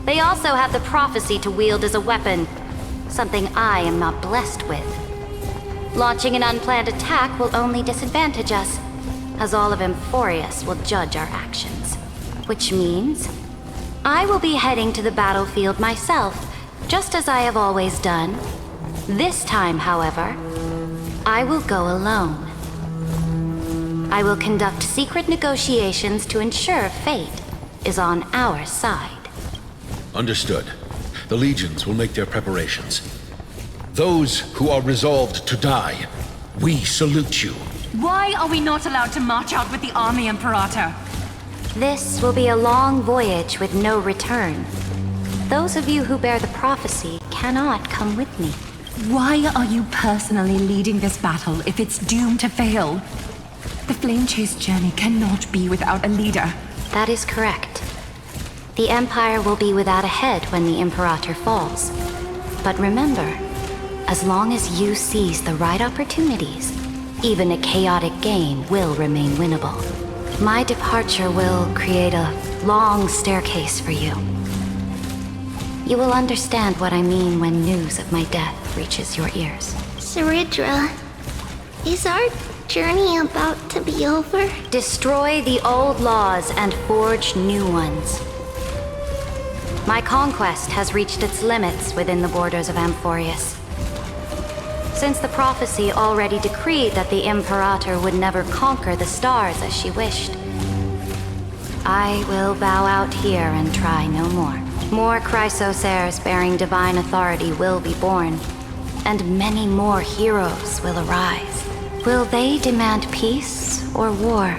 They also have the prophecy to wield as a weapon, something I am not blessed with. Launching an unplanned attack will only disadvantage us, as all of Emphorius will judge our actions. Which means I will be heading to the battlefield myself, just as I have always done. This time, however, I will go alone. I will conduct secret negotiations to ensure fate is on our side. Understood. The legions will make their preparations. Those who are resolved to die, we salute you. Why are we not allowed to march out with the army, Imperator? This will be a long voyage with no return. Those of you who bear the prophecy cannot come with me. Why are you personally leading this battle if it's doomed to fail? The Flame Chase journey cannot be without a leader. That is correct. The Empire will be without a head when the Imperator falls. But remember, as long as you seize the right opportunities, even a chaotic game will remain winnable. My departure will create a long staircase for you. You will understand what I mean when news of my death reaches your ears. Saridra, is our journey about to be over? Destroy the old laws and forge new ones. My conquest has reached its limits within the borders of Amphorius. Since the prophecy already decreed that the Imperator would never conquer the stars as she wished, I will bow out here and try no more. More Chrysosaurs bearing divine authority will be born, and many more heroes will arise. Will they demand peace or war?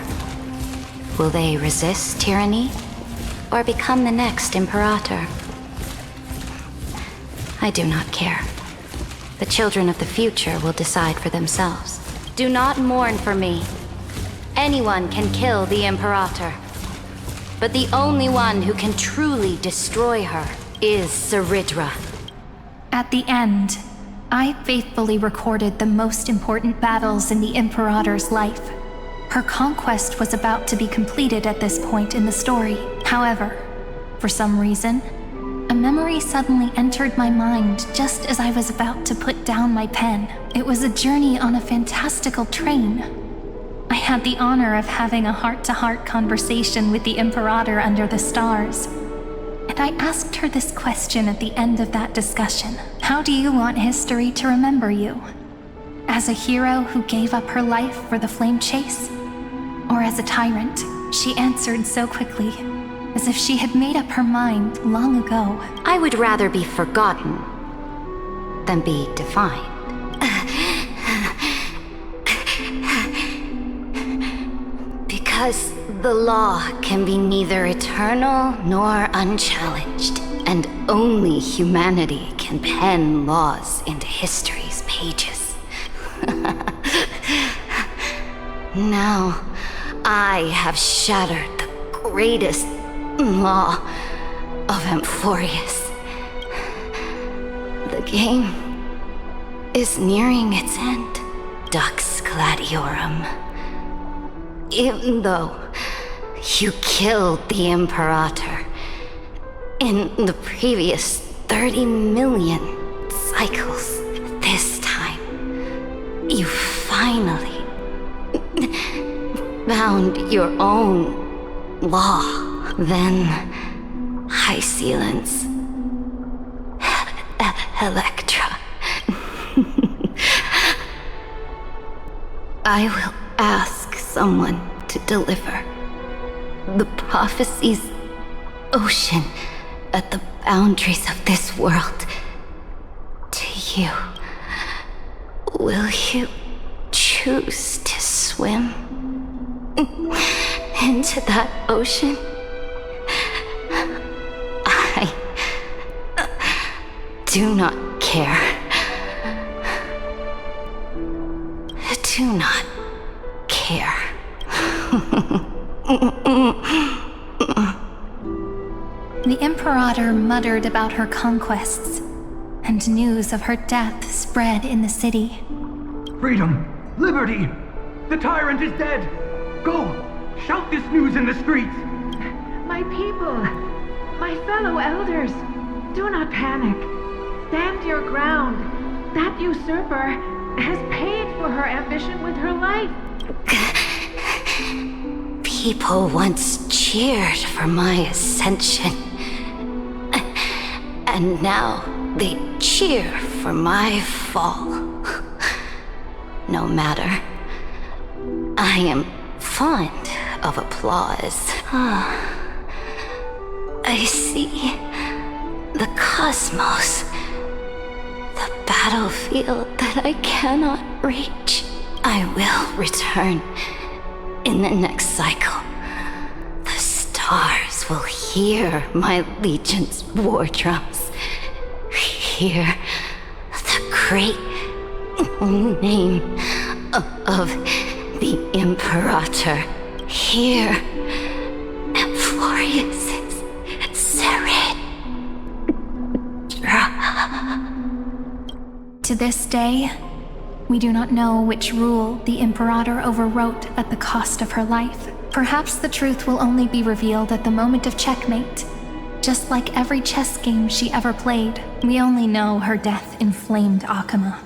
Will they resist tyranny or become the next Imperator? I do not care. The children of the future will decide for themselves. Do not mourn for me. Anyone can kill the Imperator. But the only one who can truly destroy her is Saridra. At the end, I faithfully recorded the most important battles in the Imperator's life. Her conquest was about to be completed at this point in the story. However, for some reason, a memory suddenly entered my mind just as I was about to put down my pen. It was a journey on a fantastical train. I had the honor of having a heart-to-heart conversation with the Imperator under the stars. And I asked her this question at the end of that discussion. How do you want history to remember you? As a hero who gave up her life for the flame chase? Or as a tyrant? She answered so quickly, as if she had made up her mind long ago. I would rather be forgotten than be defined. Because the law can be neither eternal nor unchallenged, and only humanity can pen laws into history's pages. Now, I have shattered the greatest law of Amphorius. The game is nearing its end, Dux Gladiorum. Even though you killed the Imperator in the previous 30 million cycles, this time you finally found your own law. Then Hysealans, Electra. I will ask someone to deliver the prophecy's ocean at the boundaries of this world to you. Will you choose to swim into that ocean? I do not care. Do not care. The Imperator muttered about her conquests, and news of her death spread in the city. Freedom! Liberty! The tyrant is dead! Go! Shout this news in the streets! My people! My fellow elders! Do not panic. Stand your ground. That usurper has paid for her ambition with her life. People once cheered for my ascension. And now they cheer for my fall. No matter. I am fond of applause. I see the cosmos. The battlefield that I cannot reach. I will return in the next cycle. The stars will hear my legion's war drums. Hear the great name of the Imperator. Hear Amphorius's Saridra. To this day, we do not know which rule the Imperator overwrote at the cost of her life. Perhaps the truth will only be revealed at the moment of checkmate. Just like every chess game she ever played, we only know her death inflamed Akama.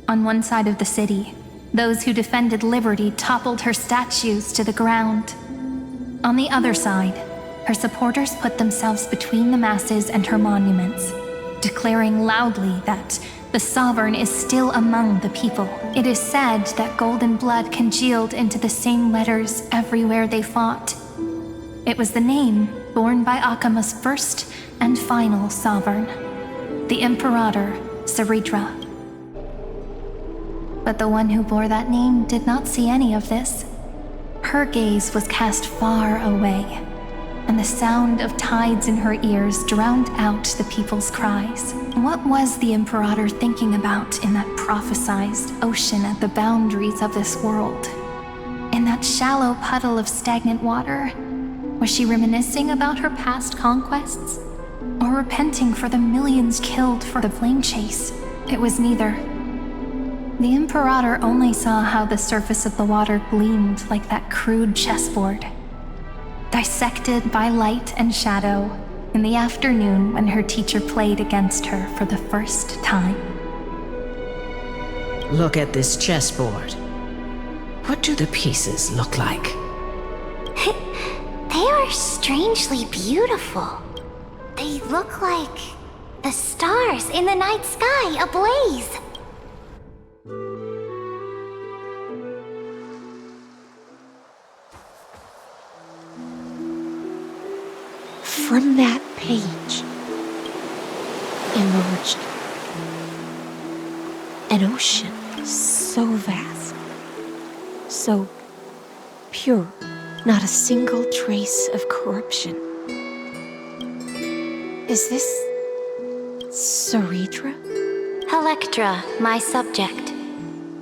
On one side of the city, those who defended liberty toppled her statues to the ground. On the other side, her supporters put themselves between the masses and her monuments, declaring loudly that the Sovereign is still among the people. It is said that golden blood congealed into the same letters everywhere they fought. It was the name borne by Akama's first and final Sovereign, the Imperator Saritra. But the one who bore that name did not see any of this. Her gaze was cast far away, and the sound of tides in her ears drowned out the people's cries. What was the Imperator thinking about in that prophesized ocean at the boundaries of this world? In that shallow puddle of stagnant water? Was she reminiscing about her past conquests? Or repenting for the millions killed for the flame chase? It was neither. The Imperator only saw how the surface of the water gleamed like that crude chessboard, dissected by light and shadow in the afternoon when her teacher played against her for the first time. Look at this chessboard. What do the pieces look like? They are strangely beautiful. They look like the stars in the night sky ablaze. From that page emerged an ocean so vast, so pure, not a single trace of corruption. Is this Saritra? Electra, my subject.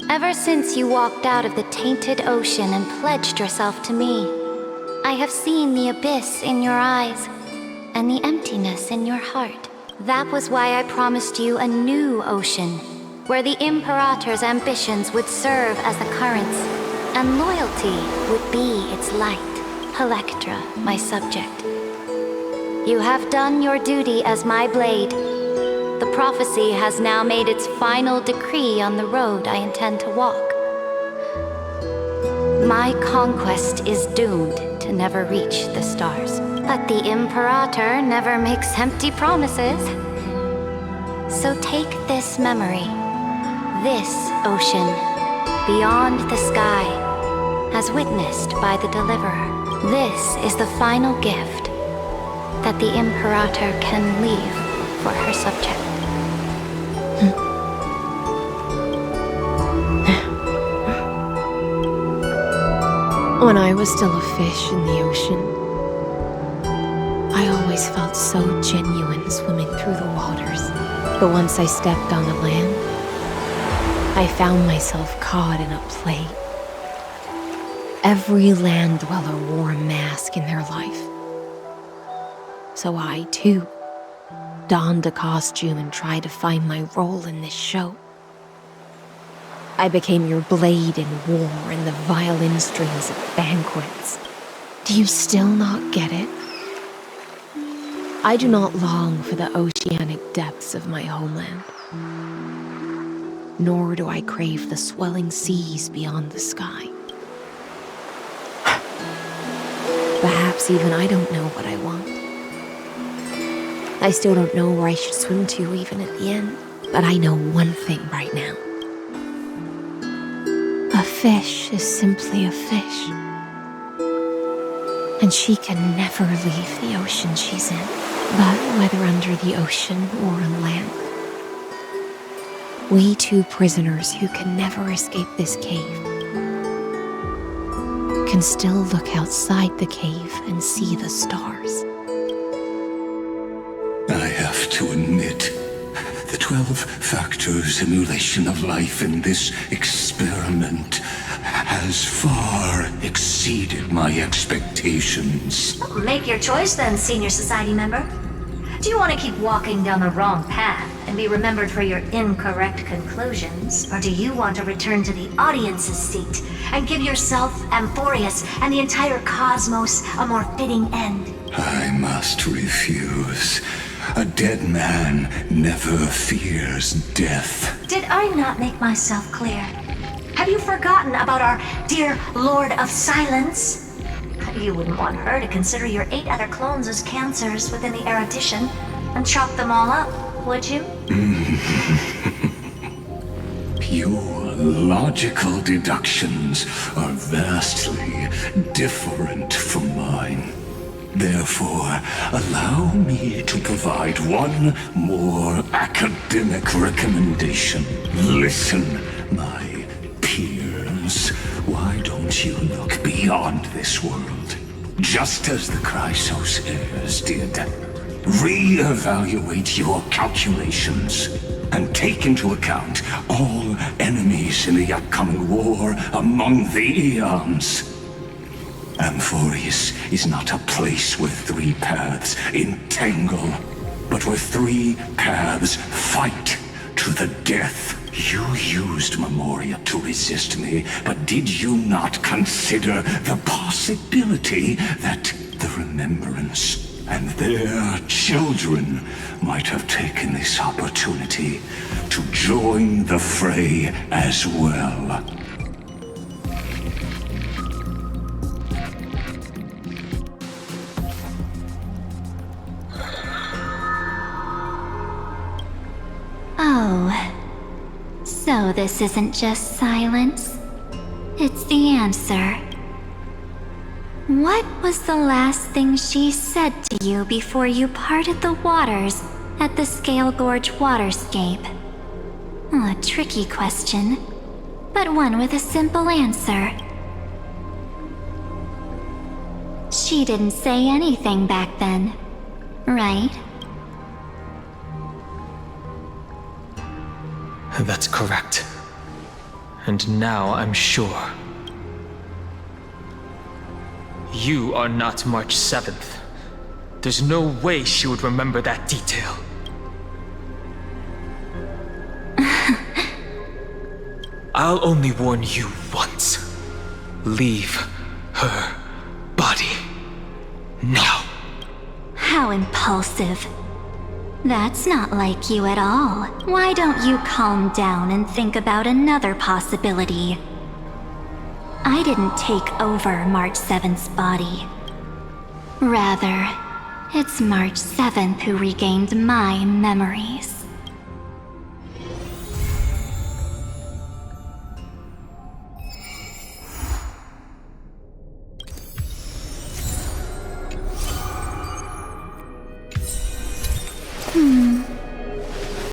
Ever since you walked out of the tainted ocean and pledged yourself to me, I have seen the abyss in your eyes and the emptiness in your heart. That was why I promised you a new ocean, where the Imperator's ambitions would serve as the currents, and loyalty would be its light. Electra, my subject. You have done your duty as my blade. The prophecy has now made its final decree on the road I intend to walk. My conquest is doomed to never reach the stars. But the Imperator never makes empty promises. So take this memory, this ocean, beyond the sky, as witnessed by the Deliverer. This is the final gift that the Imperator can leave for her subject. When I was still a fish in the ocean, I always felt so genuine swimming through the waters. But once I stepped on the land, I found myself caught in a play. Every land dweller wore a mask in their life. So I, too, donned a costume and tried to find my role in this show. I became your blade in war and the violin strings at banquets. Do you still not get it? I do not long for the oceanic depths of my homeland, nor do I crave the swelling seas beyond the sky. Perhaps even I don't know what I want. I still don't know where I should swim to even at the end, but I know one thing right now. A fish is simply a fish, and she can never leave the ocean she's in. But whether under the ocean or on land, we two prisoners who can never escape this cave can still look outside the cave and see the stars. I have to admit, the 12-factor simulation of life in this experiment has far exceeded my expectations. Make your choice then, Senior Society member. Do you want to keep walking down the wrong path and be remembered for your incorrect conclusions? Or do you want to return to the audience's seat and give yourself, Amphorius, and the entire cosmos a more fitting end? I must refuse. A dead man never fears death. Did I not make myself clear? Have you forgotten about our dear Lord of Silence? You wouldn't want her to consider your 8 other clones as cancers within the erudition and chop them all up, would you? Your logical deductions are vastly different from mine. Therefore, allow me to provide one more academic recommendation. Listen, my peers. Why don't you look beyond this world? Just as the Chrysos heirs did. Re-evaluate your calculations and take into account all enemies in the upcoming war among the Eons. Amphorius is not a place where 3 paths entangle, but where 3 paths fight to the death. You used Memoria to resist me, but did you not consider the possibility that the Remembrance and their children might have taken this opportunity to join the fray as well? Oh, so this isn't just silence. It's the answer. What was the last thing she said to you before you parted the waters at the Scale Gorge waterscape? A tricky question, but one with a simple answer. She didn't say anything back then, right? That's correct. And now I'm sure. You are not March 7th. There's no way she would remember that detail. I'll only warn you once. Leave her body. Now. How impulsive. That's not like you at all. Why don't you calm down and think about another possibility? I didn't take over March 7th's body. Rather, it's March 7th who regained my memories.